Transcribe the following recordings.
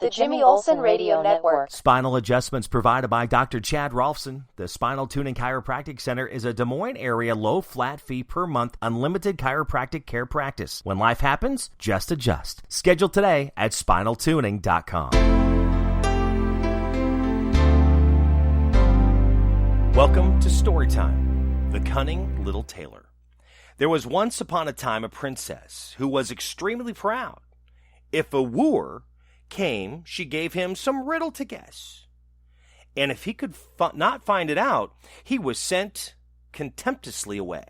The Jimmy Olsen Radio Network. Spinal adjustments provided by Dr. Chad Rolfson. The Spinal Tuning Chiropractic Center is a Des Moines area low flat fee per month unlimited chiropractic care practice. When life happens, just adjust. Schedule today at spinaltuning.com. Welcome to StoryTime, the Cunning Little Tailor. There was once upon a time a princess who was extremely proud. If a wooer came, she gave him some riddle to guess. And if he could not find it out, he was sent contemptuously away.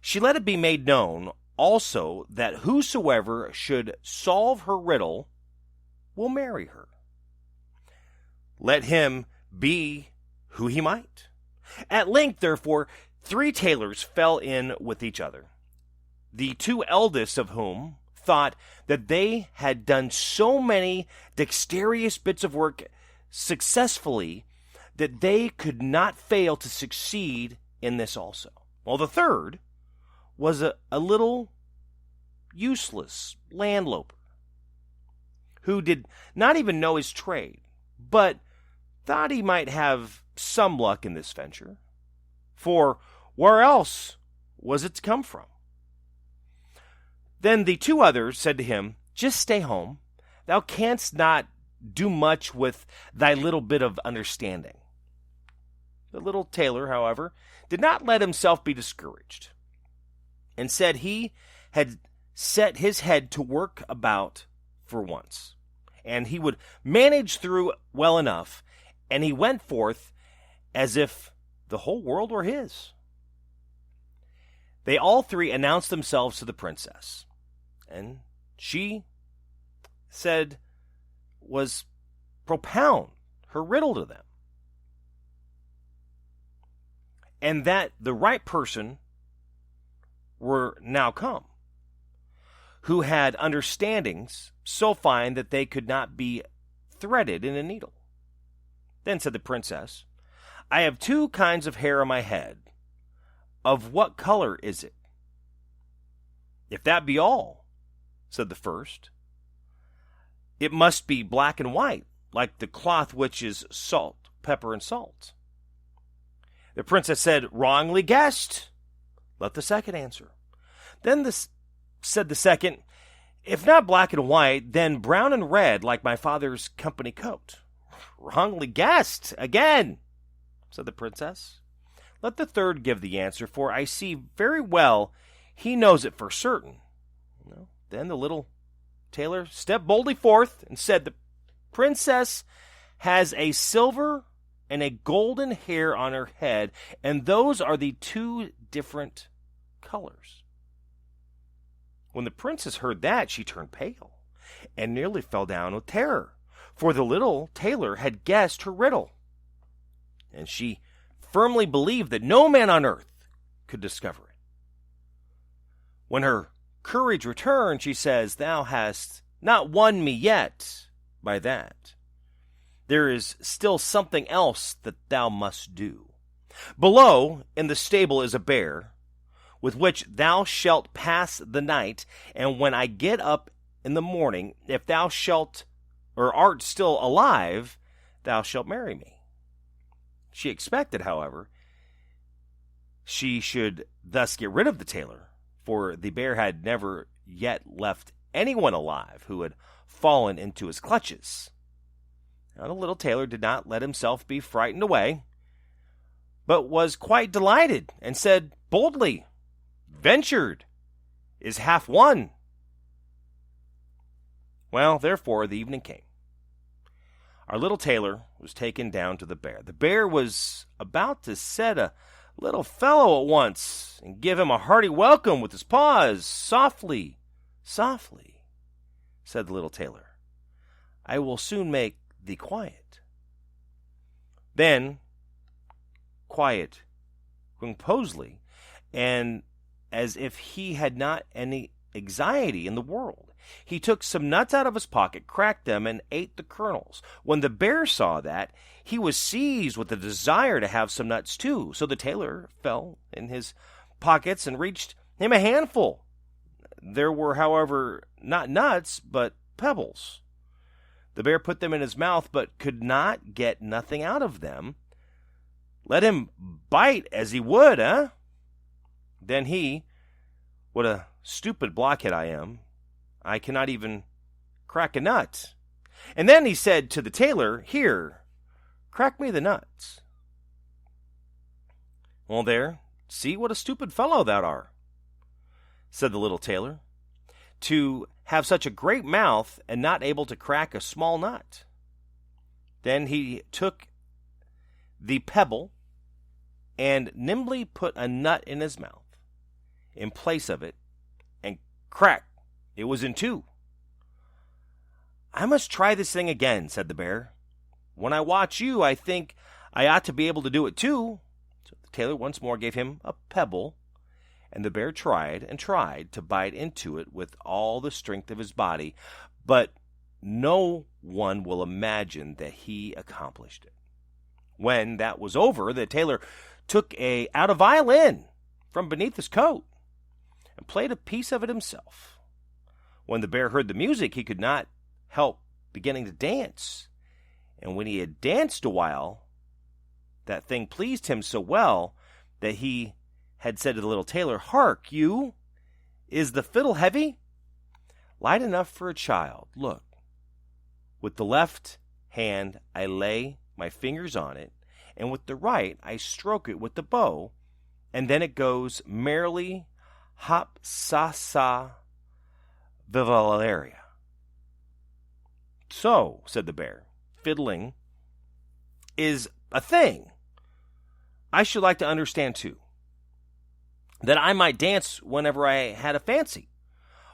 She let it be made known also that whosoever should solve her riddle will marry her. Let him be who he might. At length, therefore, 3 tailors fell in with each other, the 2 eldest of whom thought that they had done so many dexterous bits of work successfully that they could not fail to succeed in this also. While the third was a little useless landloper who did not even know his trade, but thought he might have some luck in this venture, for where else was it to come from? Then the 2 others said to him, "Just stay home. Thou canst not do much with thy little bit of understanding." The little tailor, however, did not let himself be discouraged, and said he had set his head to work about for once, and he would manage through well enough, and he went forth as if the whole world were his. They all 3 announced themselves to the princess, and she said was propound her riddle to them, and that the right person were now come, who had understandings so fine that they could not be threaded in a needle. Then said the princess, "I have 2 kinds of hair on my head. Of what color is it?" "If that be all," said the first, "it must be black and white, like the cloth which is salt, pepper, and salt." The princess said, "Wrongly guessed. Let the second answer." Then said the second, "If not black and white, then brown and red, like my father's company coat." "Wrongly guessed again," said the princess. "Let the third give the answer, for I see very well he knows it for certain." Then the little tailor stepped boldly forth and said, "The princess has a silver and a golden hair on her head, and those are the 2 different colors." When the princess heard that, she turned pale and nearly fell down with terror, for the little tailor had guessed her riddle, and she firmly believed that no man on earth could discover it. When her courage returned, she says, "Thou hast not won me yet by that. There is still something else that thou must do. Below in the stable is a bear, with which thou shalt pass the night, and when I get up in the morning, if thou shalt or art still alive, thou shalt marry me." She expected, however, she should thus get rid of the tailor, for the bear had never yet left anyone alive who had fallen into his clutches. Now the little tailor did not let himself be frightened away, but was quite delighted, and said boldly, "Ventured is half won." Well, therefore, the evening came. Our little tailor was taken down to the bear. The bear was about to set a little fellow at once and give him a hearty welcome with his paws. "Softly, softly," said the little tailor. "I will soon make thee quiet." Then, quiet, composedly, and as if he had not any anxiety in the world, he took some nuts out of his pocket, cracked them, and ate the kernels. When the bear saw that, he was seized with a desire to have some nuts too. So the tailor fell in his pockets and reached him a handful. There were, however, not nuts, but pebbles. The bear put them in his mouth, but could not get nothing out of them. Let him bite as he would, eh? Then he, what a stupid blockhead I am, I cannot even crack a nut. And then he said to the tailor, here, crack me the nuts. Well, there, see what a stupid fellow thou art, said the little tailor, to have such a great mouth and not able to crack a small nut. Then he took the pebble and nimbly put a nut in his mouth in place of it, and crack, it was in two. I must try this thing again, said the bear. When I watch you, I think I ought to be able to do it too. So the tailor once more gave him a pebble, and the bear tried and tried to bite into it with all the strength of his body, but no one will imagine that he accomplished it. When that was over, the tailor took out a violin from beneath his coat and played a piece of it himself. When the bear heard the music, he could not help beginning to dance. And when he had danced a while, that thing pleased him so well that he had said to the little tailor, hark, you, is the fiddle heavy? Light enough for a child. Look, with the left hand I lay my fingers on it, and with the right I stroke it with the bow, and then it goes merrily hop sa sa vivalaria. So, said the bear, fiddling is a thing I should like to understand too, that I might dance whenever I had a fancy.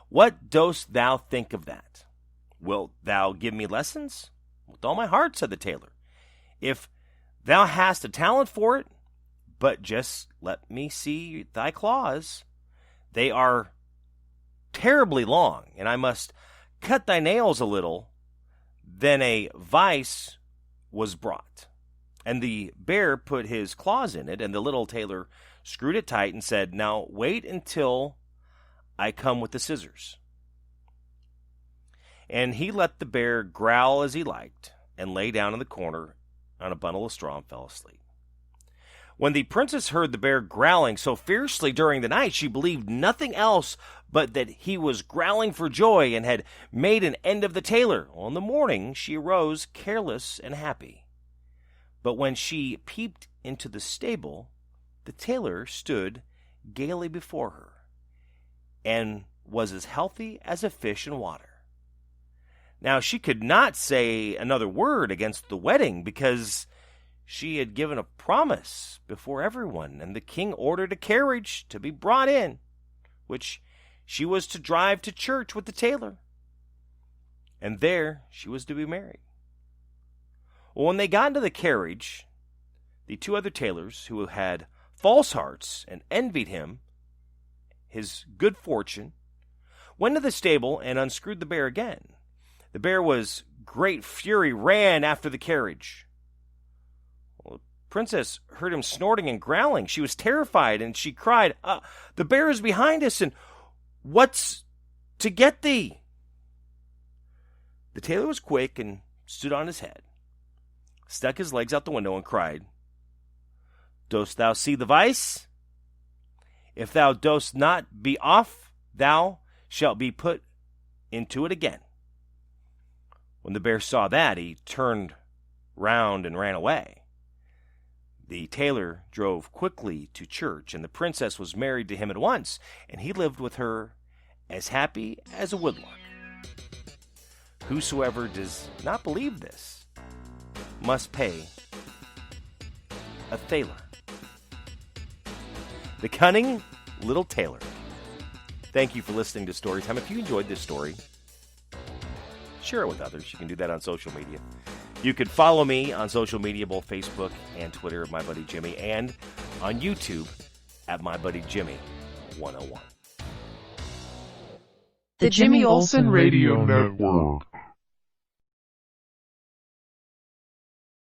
What dost thou think of that? Wilt thou give me lessons? With all my heart, said the tailor, if thou hast a talent for it, but just let me see thy claws. They are terribly long, and I must cut thy nails a little. Then a vice was brought, and the bear put his claws in it, and the little tailor screwed it tight and said, now wait until I come with the scissors. And he let the bear growl as he liked, and lay down in the corner on a bundle of straw and fell asleep. When the princess heard the bear growling so fiercely during the night, she believed nothing else but that he was growling for joy and had made an end of the tailor. In the morning she arose careless and happy. But when she peeped into the stable, the tailor stood gaily before her, and was as healthy as a fish in water. Now she could not say another word against the wedding, because she had given a promise before everyone, and the king ordered a carriage to be brought in, which she was to drive to church with the tailor, and there she was to be married. Well, when they got into the carriage, the two other tailors, who had false hearts and envied him his good fortune, went to the stable and unscrewed the bear again. The bear, with great fury, ran after the carriage. Well, the princess heard him snorting and growling. She was terrified, and she cried, the bear is behind us, and what's to get thee? The tailor was quick and stood on his head, stuck his legs out the window, and cried, dost thou see the vice? If thou dost not be off, thou shalt be put into it again. When the bear saw that, he turned round and ran away. The tailor drove quickly to church, and the princess was married to him at once, and he lived with her as happy as a woodlark. Whosoever does not believe this must pay a thaler. The Cunning Little Tailor. Thank you for listening to Storytime. If you enjoyed this story, share it with others. You can do that on social media. You can follow me on social media, both Facebook and Twitter at My Buddy Jimmy, and on YouTube at My Buddy Jimmy 101. The Jimmy Olsen Radio Network.